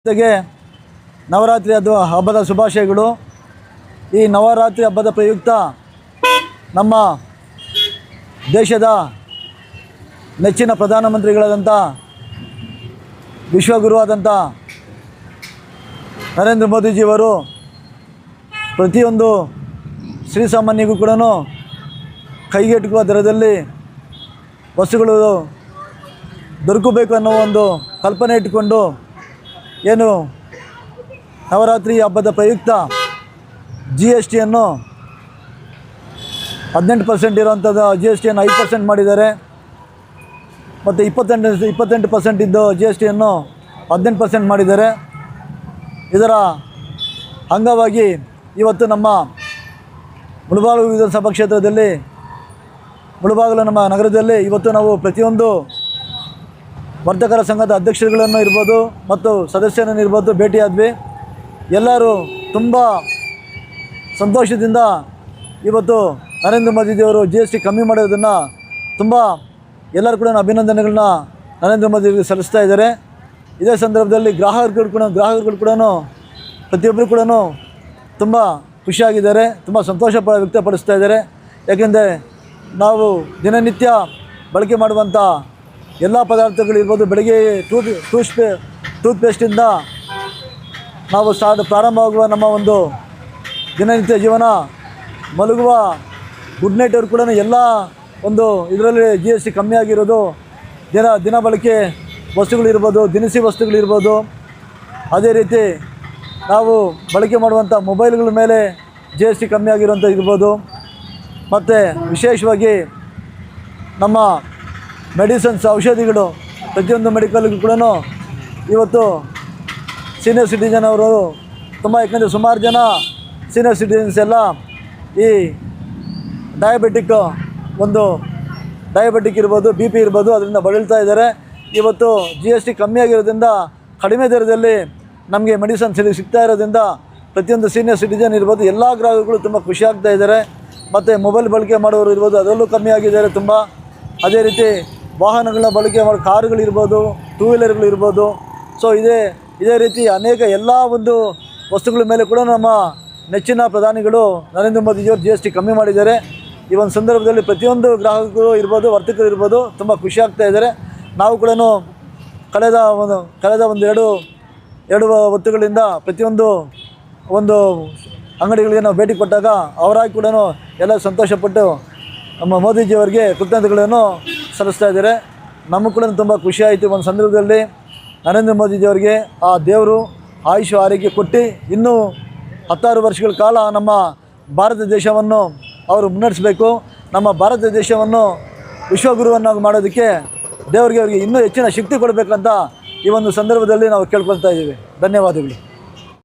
ಜೊತೆಗೆ ನವರಾತ್ರಿ ಹಬ್ಬದ ಶುಭಾಶಯಗಳು. ಈ ನವರಾತ್ರಿ ಹಬ್ಬದ ಪ್ರಯುಕ್ತ ನಮ್ಮ ದೇಶದ ನೆಚ್ಚಿನ ಪ್ರಧಾನಮಂತ್ರಿಗಳಾದಂಥ ವಿಶ್ವಗುರುವಾದಂಥ ನರೇಂದ್ರ ಮೋದಿಜಿಯವರು ಪ್ರತಿಯೊಂದು ಶ್ರೀಸಾಮಾನ್ಯಗೂ ಕೂಡ ಕೈಗೆಟುಕುವ ದರದಲ್ಲಿ ವಸ್ತುಗಳು ದೊರಕಬೇಕು ಅನ್ನೋ ಒಂದು ಕಲ್ಪನೆ ಇಟ್ಟುಕೊಂಡು ಏನು ನವರಾತ್ರಿ ಹಬ್ಬದ ಪ್ರಯುಕ್ತ GST 18% ಇರೋವಂಥದ್ದು GST 5% ಮಾಡಿದ್ದಾರೆ. ಮತ್ತು 28% ಇದ್ದು GST 18% ಮಾಡಿದ್ದಾರೆ. ಇದರ ಅಂಗವಾಗಿ ಇವತ್ತು ನಮ್ಮ ಮುಳಬಾಗಿಲು ವಿಧಾನಸಭಾ ಕ್ಷೇತ್ರದಲ್ಲಿ ಮುಳಬಾಗಿಲು ನಮ್ಮ ನಗರದಲ್ಲಿ ಇವತ್ತು ನಾವು ಪ್ರತಿಯೊಂದು ವರ್ತಕರ ಸಂಘದ ಅಧ್ಯಕ್ಷರುಗಳನ್ನು ಇರ್ಬೋದು ಮತ್ತು ಸದಸ್ಯರನ್ನು ಇರ್ಬೋದು ಭೇಟಿಯಾದ್ವಿ. ಎಲ್ಲರೂ ತುಂಬ ಸಂತೋಷದಿಂದ ಇವತ್ತು ನರೇಂದ್ರ ಮೋದಿಜಿಯವರು GST ಕಮ್ಮಿ ಮಾಡೋದನ್ನು ತುಂಬ ಎಲ್ಲರೂ ಕೂಡ ಅಭಿನಂದನೆಗಳನ್ನ ನರೇಂದ್ರ ಮೋದಿಗೆ ಸಲ್ಲಿಸ್ತಾ ಇದ್ದಾರೆ. ಇದೇ ಸಂದರ್ಭದಲ್ಲಿ ಗ್ರಾಹಕರು ಕೂಡ ಪ್ರತಿಯೊಬ್ಬರು ಕೂಡ ತುಂಬ ಖುಷಿಯಾಗಿದ್ದಾರೆ, ತುಂಬ ಸಂತೋಷ ವ್ಯಕ್ತಪಡಿಸ್ತಾ ಇದ್ದಾರೆ. ಯಾಕೆಂದರೆ ನಾವು ದಿನನಿತ್ಯ ಬಳಕೆ ಮಾಡುವಂಥ ಎಲ್ಲ ಪದಾರ್ಥಗಳಿರ್ಬೋದು, ಬೆಳಗ್ಗೆ ಟೂತ್ಪೇಸ್ಟಿಂದ ನಾವು ಪ್ರಾರಂಭವಾಗುವ ನಮ್ಮ ಒಂದು ದಿನನಿತ್ಯ ಜೀವನ, ಮಲಗುವ ಗುಡ್ ನೈಟವ್ರು ಕೂಡ ಎಲ್ಲ ಒಂದು ಇದರಲ್ಲಿ GST ಕಮ್ಮಿ ಆಗಿರೋದು. ದಿನ ಬಳಕೆ ವಸ್ತುಗಳಿರ್ಬೋದು, ದಿನಸಿ ವಸ್ತುಗಳಿರ್ಬೋದು, ಅದೇ ರೀತಿ ನಾವು ಬಳಕೆ ಮಾಡುವಂಥ ಮೊಬೈಲ್ಗಳ ಮೇಲೆ GST ಕಮ್ಮಿ ಆಗಿರೋಂಥ ಇರ್ಬೋದು. ಮತ್ತು ವಿಶೇಷವಾಗಿ ನಮ್ಮ ಮೆಡಿಸಿನ್ಸ್, ಔಷಧಿಗಳು, ಪ್ರತಿಯೊಂದು ಮೆಡಿಕಲ್ಗೂ ಕೂಡ ಇವತ್ತು ಸೀನಿಯರ್ ಸಿಟಿಜನ್ ಅವರು ತುಂಬ, ಯಾಕಂದರೆ ಸುಮಾರು ಜನ ಸೀನಿಯರ್ ಸಿಟಿಜನ್ಸ್ ಎಲ್ಲ ಈ ಡಯಾಬಿಟಿಕ್ ಇರ್ಬೋದು, BP ಇರ್ಬೋದು, ಅದರಿಂದ ಬಳಲ್ತಾ ಇದ್ದಾರೆ. ಇವತ್ತು GST ಕಮ್ಮಿ ಆಗಿರೋದ್ರಿಂದ ಕಡಿಮೆ ದರದಲ್ಲಿ ನಮಗೆ ಮೆಡಿಸನ್ಸ್ ಸಿಗ್ತಾ ಇರೋದ್ರಿಂದ ಪ್ರತಿಯೊಂದು ಸೀನಿಯರ್ ಸಿಟಿಜನ್ ಇರ್ಬೋದು, ಎಲ್ಲ ಗ್ರಾಹಕಗಳು ತುಂಬ ಖುಷಿಯಾಗ್ತಾ ಇದ್ದಾರೆ. ಮತ್ತು ಮೊಬೈಲ್ ಬಳಕೆ ಮಾಡೋರು ಇರ್ಬೋದು, ಅದರಲ್ಲೂ ಕಮ್ಮಿ ಆಗಿದ್ದಾರೆ ತುಂಬ. ಅದೇ ರೀತಿ ವಾಹನಗಳನ್ನ ಬಳಕೆ ಮಾಡೋ ಕಾರುಗಳಿರ್ಬೋದು, 2 ವೀಲರ್ಗಳಿರ್ಬೋದು. ಸೊ ಇದೇ ರೀತಿ ಅನೇಕ ಎಲ್ಲ ಒಂದು ವಸ್ತುಗಳ ಮೇಲೆ ಕೂಡ ನಮ್ಮ ನೆಚ್ಚಿನ ಪ್ರಧಾನಿಗಳು ನರೇಂದ್ರ ಮೋದಿಜಿಯವರು GST ಕಮ್ಮಿ ಮಾಡಿದ್ದಾರೆ. ಈ ಒಂದು ಸಂದರ್ಭದಲ್ಲಿ ಪ್ರತಿಯೊಂದು ಗ್ರಾಹಕರು ಇರ್ಬೋದು, ವರ್ತಕರು ಇರ್ಬೋದು, ತುಂಬ ಖುಷಿಯಾಗ್ತಾ ಇದ್ದಾರೆ. ನಾವು ಕೂಡ ಕಳೆದ ಎರಡು ಹೊತ್ತುಗಳಿಂದ ಪ್ರತಿಯೊಂದು ಅಂಗಡಿಗಳಿಗೆ ನಾವು ಭೇಟಿ ಕೊಟ್ಟಾಗ ಅವರಾಗಿ ಕೂಡ ಎಲ್ಲ ಸಂತೋಷಪಟ್ಟು ನಮ್ಮ ಮೋದಿಜಿಯವರಿಗೆ ಕೃತಜ್ಞತೆಗಳನ್ನು ಸಲ್ಲಿಸ್ತಾ ಇದ್ದಾರೆ. ನಮಗೂ ಕೂಡ ತುಂಬ ಖುಷಿಯಾಯಿತು. ಒಂದು ಸಂದರ್ಭದಲ್ಲಿ ನರೇಂದ್ರ ಮೋದಿಜಿಯವರಿಗೆ ಆ ದೇವರು ಆಯುಷ್ ಆರೋಗ್ಯ ಕೊಟ್ಟು ಇನ್ನೂ 16 ವರ್ಷಗಳ ಕಾಲ ನಮ್ಮ ಭಾರತ ದೇಶವನ್ನು ಅವರು ಮುನ್ನಡೆಸಬೇಕು. ನಮ್ಮ ಭಾರತ ದೇಶವನ್ನು ವಿಶ್ವಗುರುವನ್ನಾಗಿ ಮಾಡೋದಕ್ಕೆ ಅವರಿಗೆ ಇನ್ನೂ ಹೆಚ್ಚಿನ ಶಕ್ತಿ ಕೊಡಬೇಕಂತ ಈ ಒಂದು ಸಂದರ್ಭದಲ್ಲಿ ನಾವು ಕೇಳ್ಕೊಳ್ತಾ ಇದ್ದೀವಿ. ಧನ್ಯವಾದಗಳು.